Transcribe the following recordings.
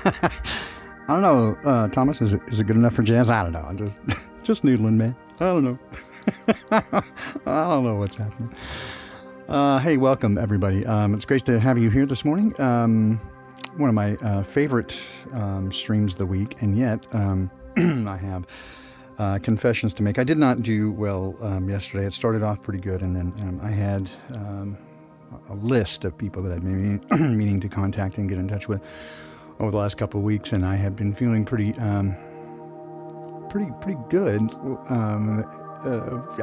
I don't know, Thomas. Is it good enough for jazz? I don't know. I'm just noodling, man. I don't know. I don't know what's happening. Hey, welcome everybody. It's great to have you here this morning. One of my favorite streams of the week, and yet I have confessions to make. I did not do well yesterday. It started off pretty good, and then I had a list of people that I've been meaning to contact and get in touch with over the last couple of weeks, and I have been feeling pretty good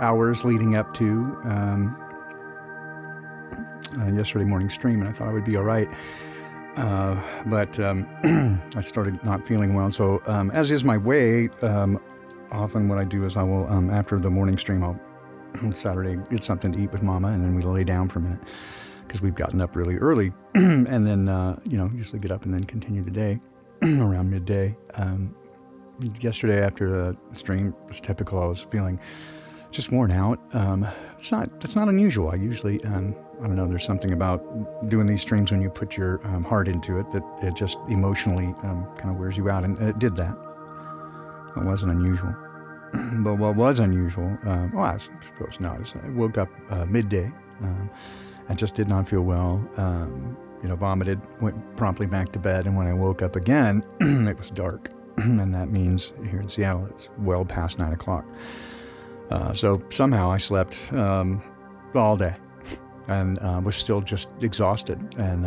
hours leading up to yesterday morning stream, and I thought I would be all right. But I started not feeling well. So as is my way, often what I do is I will, after the morning stream, I'll Saturday get something to eat with Mama, and then we lay down for a minute because we've gotten up really early, and then usually get up and then continue the day around midday. Yesterday after the stream was typical. I was feeling just worn out. That's not unusual. I usually I don't know, there's something about doing these streams when you put your heart into it that it just emotionally kind of wears you out, and it did that. It wasn't unusual. But what was unusual, I suppose not, is I woke up midday. I just did not feel well. Vomited, went promptly back to bed, and when I woke up again, it was dark. And that means here in Seattle, it's well past 9 o'clock. So somehow I slept all day and was still just exhausted, and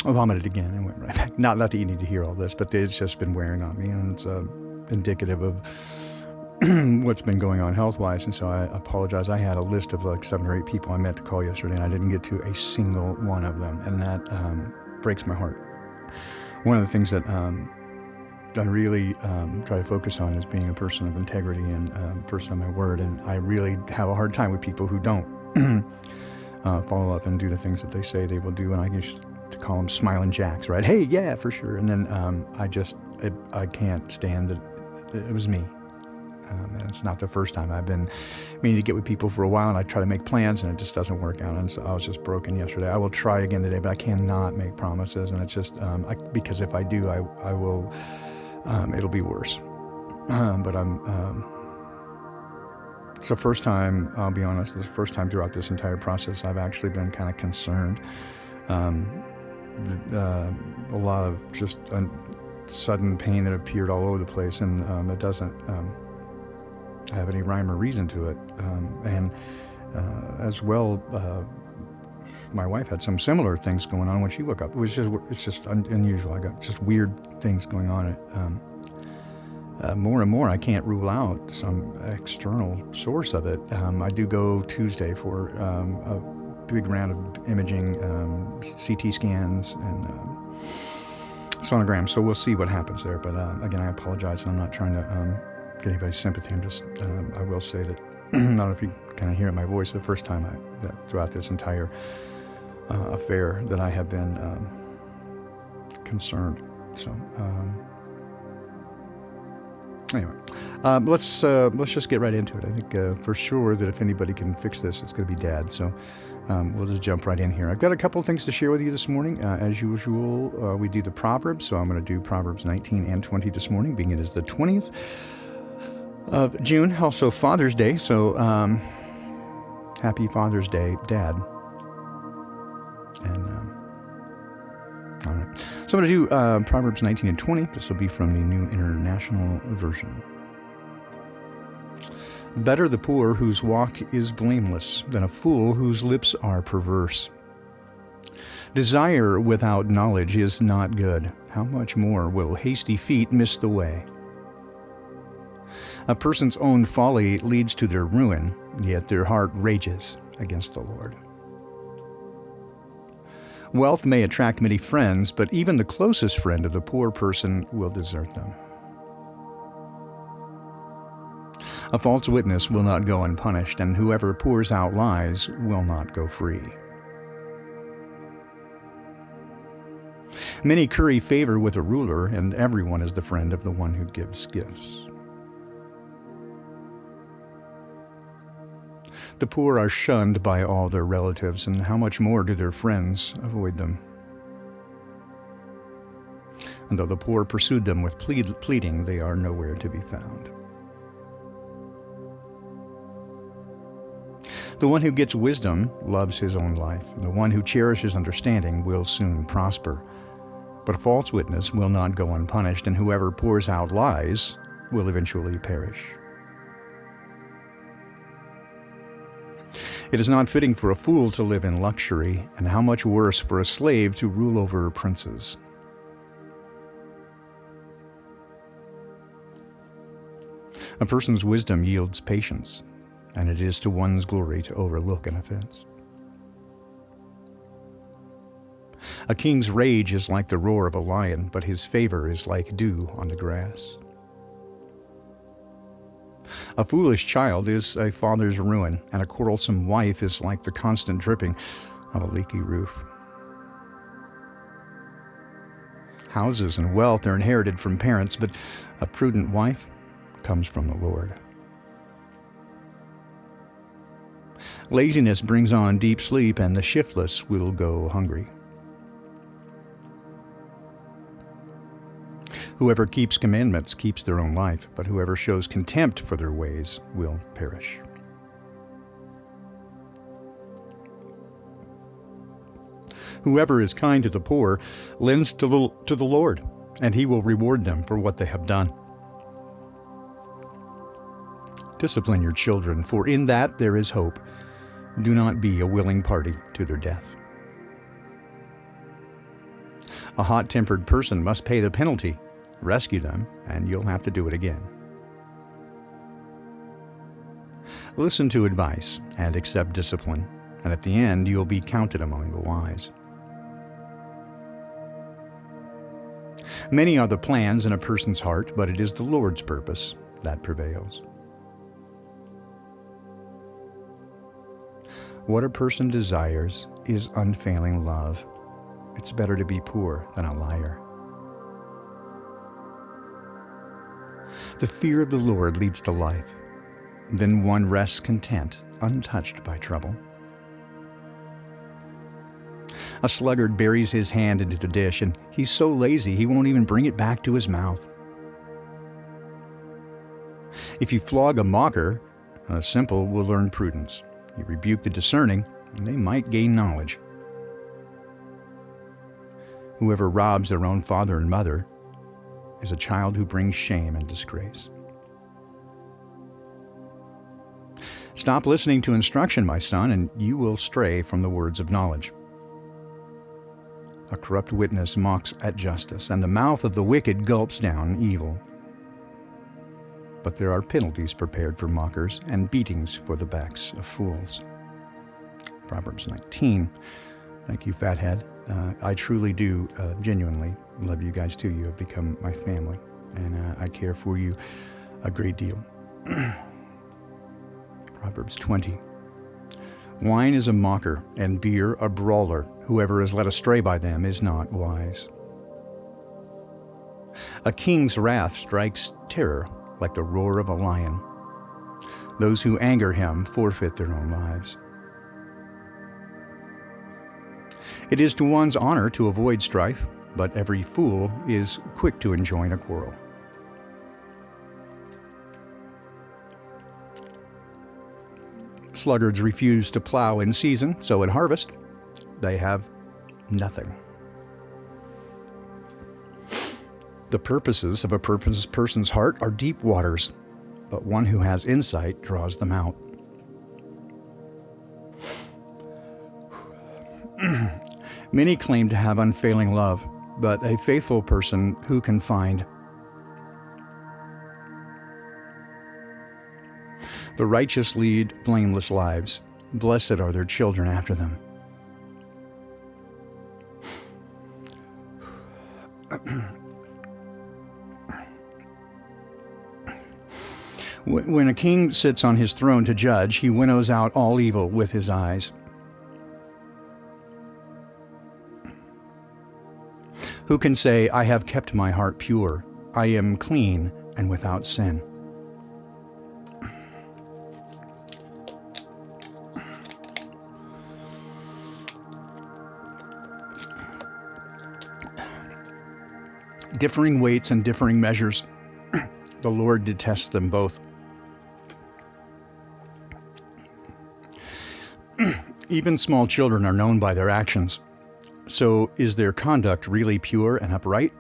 vomited again and went right back. Not that you need to hear all this, but it's just been wearing on me, and it's indicative of what's been going on health-wise. And so I apologize. I had a list of like 7 or 8 people I meant to call yesterday, and I didn't get to a single one of them, and that breaks my heart. One of the things that I really try to focus on is being a person of integrity and a person of my word, and I really have a hard time with people who don't follow up and do the things that they say they will do, and I used to call them smiling jacks, right? Hey, yeah, for sure. And then I can't stand that it was me. And it's not the first time. I've been meaning to get with people for a while, and I try to make plans, and it just doesn't work out. And so I was just broken yesterday. I will try again today, but I cannot make promises. And it's just because if I do, I will. It'll be worse. But it's the first time. I'll be honest. It's the first time throughout this entire process I've actually been kind of concerned. A lot of just sudden pain that appeared all over the place, and it doesn't have any rhyme or reason to it. And as well, my wife had some similar things going on when she woke up. It's just unusual. I got just weird things going on. More and more, I can't rule out some external source of it. I do go Tuesday for a big round of imaging, CT scans, and sonograms. So we'll see what happens there. But again, I apologize. I'm not trying to get anybody's sympathy. I'm just, I will say that, I don't know if you kind of hear my voice, the first time throughout this entire affair that I have been concerned. So anyway, let's just get right into it. I think for sure that if anybody can fix this, it's going to be Dad. So we'll just jump right in here. I've got a couple of things to share with you this morning. As usual, we do the Proverbs, so I'm going to do Proverbs 19 and 20 this morning, being it is the 20th of June, also Father's Day. So happy Father's Day, Dad. And all right, so I'm going to do Proverbs 19 and 20. This will be from the New International Version. Better the poor whose walk is blameless than a fool whose lips are perverse. Desire without knowledge is not good. How much more will hasty feet miss the way? A person's own folly leads to their ruin, yet their heart rages against the Lord. Wealth may attract many friends, but even the closest friend of the poor person will desert them. A false witness will not go unpunished, and whoever pours out lies will not go free. Many curry favor with a ruler, and everyone is the friend of the one who gives gifts. The poor are shunned by all their relatives, and how much more do their friends avoid them? and though the poor pursued them with pleading, they are nowhere to be found. The one who gets wisdom loves his own life, and the one who cherishes understanding will soon prosper. But a false witness will not go unpunished, and whoever pours out lies will eventually perish. It is not fitting for a fool to live in luxury, and how much worse for a slave to rule over princes. A person's wisdom yields patience, and it is to one's glory to overlook an offense. A king's rage is like the roar of a lion, but his favor is like dew on the grass. A foolish child is a father's ruin, and a quarrelsome wife is like the constant dripping of a leaky roof. Houses and wealth are inherited from parents, but a prudent wife comes from the Lord. Laziness brings on deep sleep, and the shiftless will go hungry. Whoever keeps commandments keeps their own life, but whoever shows contempt for their ways will perish. Whoever is kind to the poor lends to the Lord, and he will reward them for what they have done. Discipline your children, for in that there is hope. Do not be a willing party to their death. A hot-tempered person must pay the penalty. Rescue them, and you'll have to do it again. Listen to advice and accept discipline, and at the end you'll be counted among the wise. Many are the plans in a person's heart, but it is the Lord's purpose that prevails. What a person desires is unfailing love. It's better to be poor than a liar. The fear of the Lord leads to life. Then one rests content, untouched by trouble. A sluggard buries his hand into the dish, and he's so lazy he won't even bring it back to his mouth. If you flog a mocker, a simple will learn prudence. You rebuke the discerning, and they might gain knowledge. Whoever robs their own father and mother is a child who brings shame and disgrace. Stop listening to instruction, my son, and you will stray from the words of knowledge. A corrupt witness mocks at justice, and the mouth of the wicked gulps down evil. But there are penalties prepared for mockers and beatings for the backs of fools. Proverbs 19. Thank you, Fathead. I truly do genuinely love you guys too. You have become my family, and I care for you a great deal. Proverbs 20. Wine is a mocker, and beer a brawler. Whoever is led astray by them is not wise. A king's wrath strikes terror like the roar of a lion. Those who anger him forfeit their own lives. It is to one's honor to avoid strife, but every fool is quick to enjoin a quarrel. Sluggards refuse to plow in season, so at harvest they have nothing. The purposes of a person's heart are deep waters, but one who has insight draws them out. Many claim to have unfailing love, but a faithful person who can find? The righteous lead blameless lives. Blessed are their children after them. When a king sits on his throne to judge, he winnows out all evil with his eyes. Who can say, I have kept my heart pure, I am clean and without sin? Differing weights and differing measures. The Lord detests them both. Even small children are known by their actions. So is their conduct really pure and upright?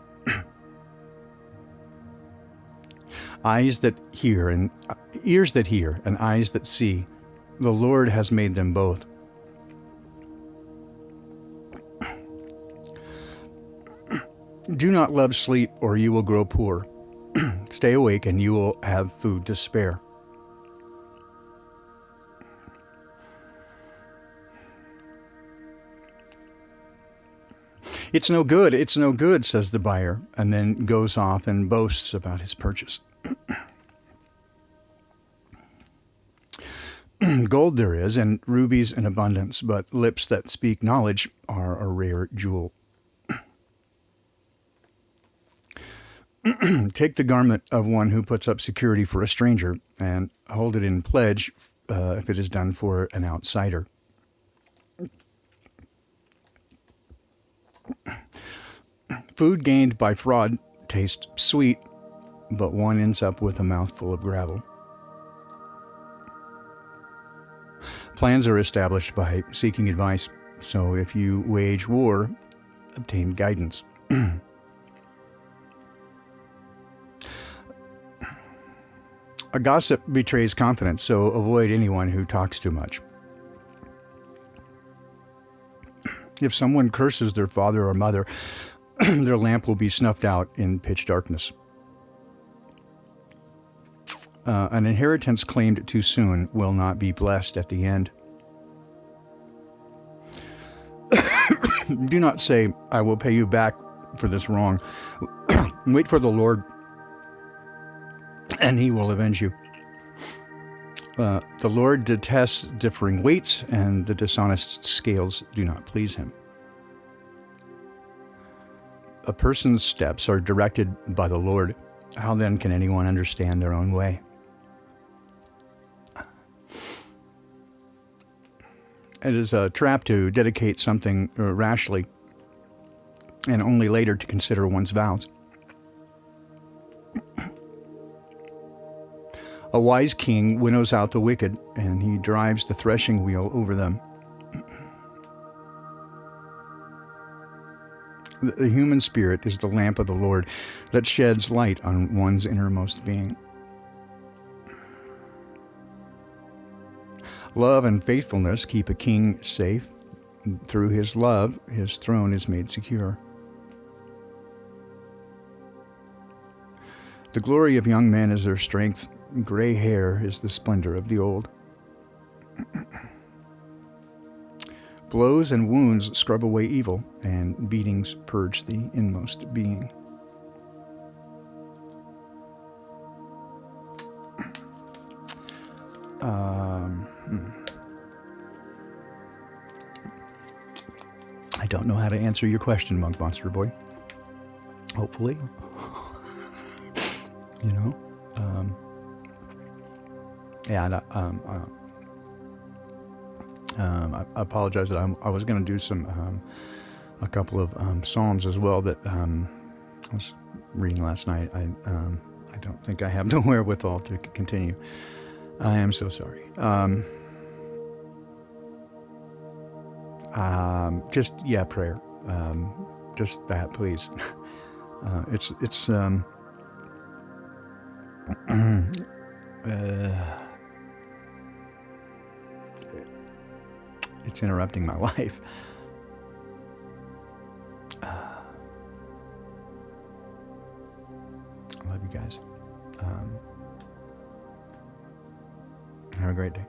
Eyes that hear and ears that hear and eyes that see, the Lord has made them both. Do not love sleep, or you will grow poor. Stay awake, and you will have food to spare. It's no good, says the buyer, and then goes off and boasts about his purchase. Gold there is, and rubies in abundance, but lips that speak knowledge are a rare jewel. Take the garment of one who puts up security for a stranger, and hold it in pledge if it is done for an outsider. Food gained by fraud tastes sweet, but one ends up with a mouthful of gravel. Plans are established by seeking advice, so if you wage war, obtain guidance. A gossip betrays confidence, so avoid anyone who talks too much. If someone curses their father or mother, their lamp will be snuffed out in pitch darkness. An inheritance claimed too soon will not be blessed at the end. Do not say, I will pay you back for this wrong. Wait for the Lord, and he will avenge you. The Lord detests differing weights, and the dishonest scales do not please him. A person's steps are directed by the Lord. How then can anyone understand their own way? It is a trap to dedicate something rashly, and only later to consider one's vows. A wise king winnows out the wicked, and he drives the threshing wheel over them. The human spirit is the lamp of the Lord that sheds light on one's innermost being. Love and faithfulness keep a king safe. Through his love, his throne is made secure. The glory of young men is their strength. Gray hair is the splendor of the old. Blows and wounds scrub away evil, and beatings purge the inmost being. I don't know how to answer your question, Monk Monster Boy. Hopefully. You know? I apologize that I was going to do a couple of psalms as well that I was reading last night. I don't think I have the wherewithal to continue. I am so sorry. Prayer. Just that, please. It's interrupting my life. I love you guys. Have a great day.